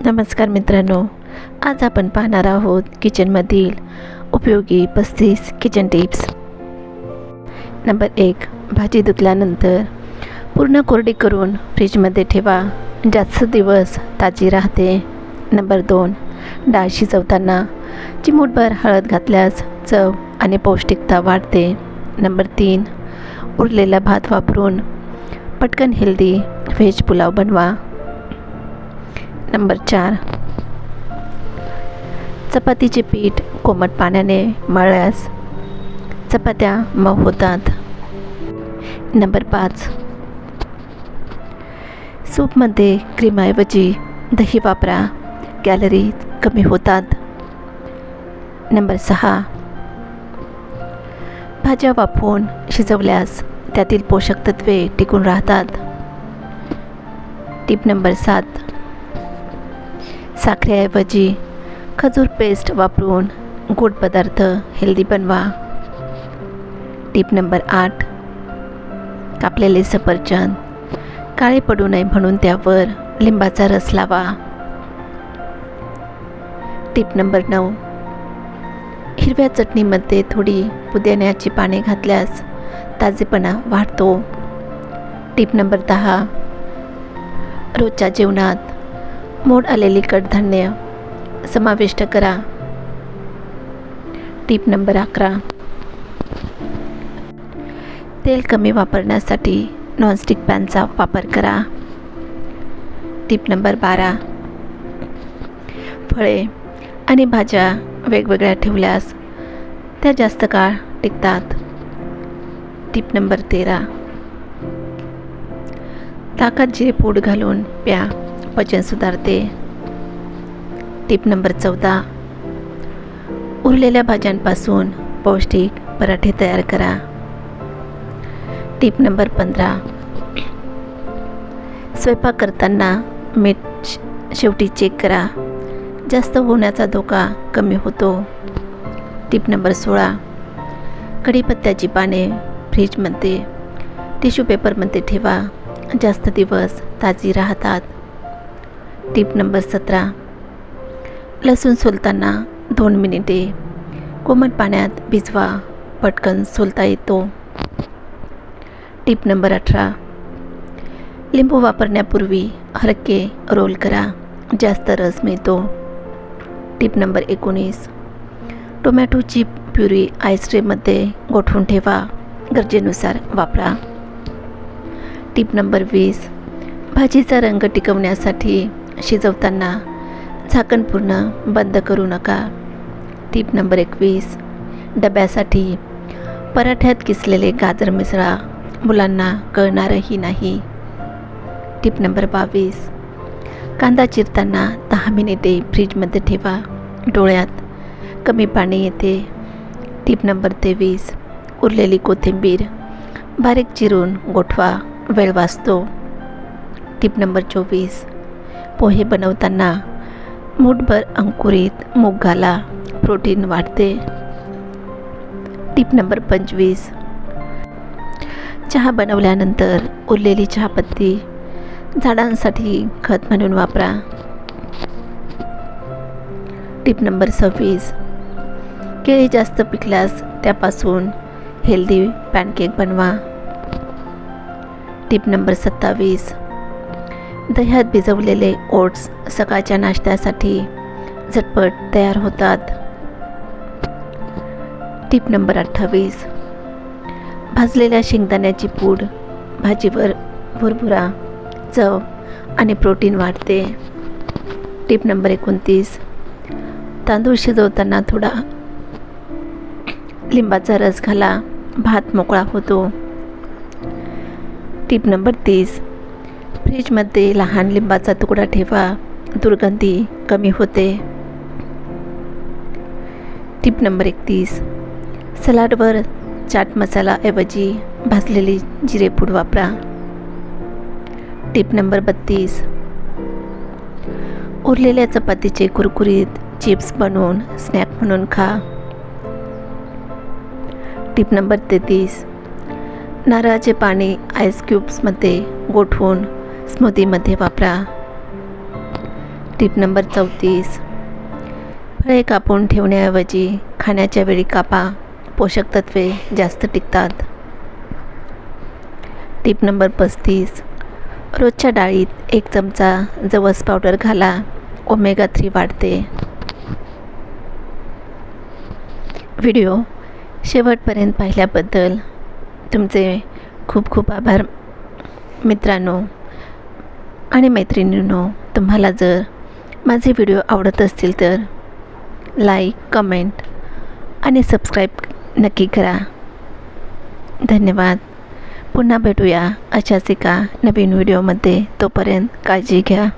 नमस्कार मित्रांनो, आज आपण पाहणार आहोत किचनमधील उपयोगी 35 किचन टिप्स. नंबर 1. भाजी धुतल्यानंतर पूर्ण कोरडी करून फ्रीजमध्ये ठेवा, जास्त दिवस ताजी राहते. नंबर 2. डाळ शिजवताना चिमूटभर हळद घातल्यास चव आणि पौष्टिकता वाढते. नंबर 3. उरलेला भात वापरून पटकन हेल्दी व्हेज पुलाव बनवा. नंबर 4. चपातीचे पीठ कोमट पाण्याने मळल्यास चपात्या मऊ होतात. नंबर 5. सूपमध्ये क्रीमऐवजी दही वापरा, कॅलरी कमी होतात. नंबर 6. भाज्या वाफवून शिजवल्यास त्यातील पोषक तत्वे टिकून राहतात. Tip number 7. साखरेऐवजी खजूर पेस्ट वापरून गोड पदार्थ हेल्दी बनवा. Tip number 8. कापलेले सफरचंद काळे पडू नये म्हणून त्यावर लिंबाचा रस लावा. Tip number 9. हिरव्या चटणीमध्ये थोडी पुदिन्याची पाने घातल्यास ताजेपणा वाढतो. Tip number 10. रोजच्या जेवणात मोड आलेली कडधान्य समाविष्ट करा. Tip number 11. तेल कमी वापरण्यासाठी नॉनस्टिक पॅनचा वापर करा. Tip number 12. फळे आणि भाज्या वेगवेगळ्या ठेवल्यास त्या जास्त काळ टिकतात. Tip number 13. ताकात जिरेपूड घालून प्या, पचन सुधारते. Tip number 14. उरलेल्या भाज्यांपासून पौष्टिक पराठे तयार करा. Tip number 15. स्वयंपाक करताना मीठ शेवटी चेक करा, जास्त होण्याचा धोका कमी होतो. Tip number 16. कढीपत्त्याची पाने फ्रीजमध्ये टिश्यू पेपरमध्ये ठेवा, जास्त दिवस ताजी राहतात. Tip number 17. लसूण सोलताना 2 मिनिटे कोमट पाण्यात भिजवा, पटकन सोलता येतो. Tip number 18. लिंबू वापरण्यापूर्वी हलके रोल करा, जास्त रस मिळतो. Tip number 19. टोमॅटोची प्युरी आईस ट्रेमध्ये गोठवून ठेवा, गरजेनुसार वापरा. Tip number 20. भाजीचा रंग टिकवण्यासाठी शिजवताना झाकण पूर्ण बंद करू नका. Tip number 21. डब्यासाठी पराठ्यात किसलेले गाजर मिसळा, मुलांना कळणारही नाही. Tip number 22. कांदा चिरताना 10 मिनिटे फ्रीजमध्ये ठेवा, डोळ्यात कमी पाणी येते. Tip number 23. उरलेली कोथिंबीर बारीक चिरून गोठवा, वेळ वाचतो. Tip number 24. पोहे बनवताना मूठभर अंकुरित मूग घाला, प्रोटीन वाढते. Tip number 25. चहा बनवल्यानंतर उरलेली चहापत्ती झाडांसाठी खत म्हणून वापरा. Tip number 26. केळी जास्त पिकल्यास त्यापासून हेल्दी पॅनकेक बनवा. Tip number 27. दह्यात भिजवलेले ओट्स सकाळच्या नाश्त्यासाठी झटपट तयार होतात. Tip number 28. भाजलेल्या शेंगदाण्याची पूड भाजीवर भुरभुरा, चव आणि प्रोटीन वाढते. Tip number 29. तांदूळ शिजवताना थोडा लिंबाचा रस घाला, भात मोकळा होतो. Tip number 30. फ्रीजमध्ये लहान लिंबाचा तुकडा ठेवा, दुर्गंधी कमी होते. Tip number 31. सलाडवर चाट मसालाऐवजी भाजलेली जिरेपूड वापरा. Tip number 32. उरलेल्या चपातीचे कुरकुरीत चिप्स बनवून स्नॅक म्हणून खा. Tip number 33. नारळाचे पाणी आईस क्यूब्समध्ये गोठवून स्मूदीमध्ये वापरा. Tip number 34. फळे कापून ठेवण्याऐवजी खाण्याच्या वेळी कापा, पोषक तत्वे जास्त टिकतात. Tip number 35. रोजच्या डाळीत 1 चमचा जवस पावडर घाला, ओमेगा 3 वाढते. व्हिडिओ शेवटपर्यंत पाहिल्याबद्दल तुमचे खूप खूप आभार. मित्रांनो आणि मैत्रिणींनो, तुम्हाला जर माझे व्हिडिओ आवडत असतील तर लाईक, कमेंट आणि सबस्क्राईब नक्की करा. धन्यवाद. पुन्हा भेटूया अशाच एका नवीन व्हिडिओमध्ये. तोपर्यंत काळजी घ्या.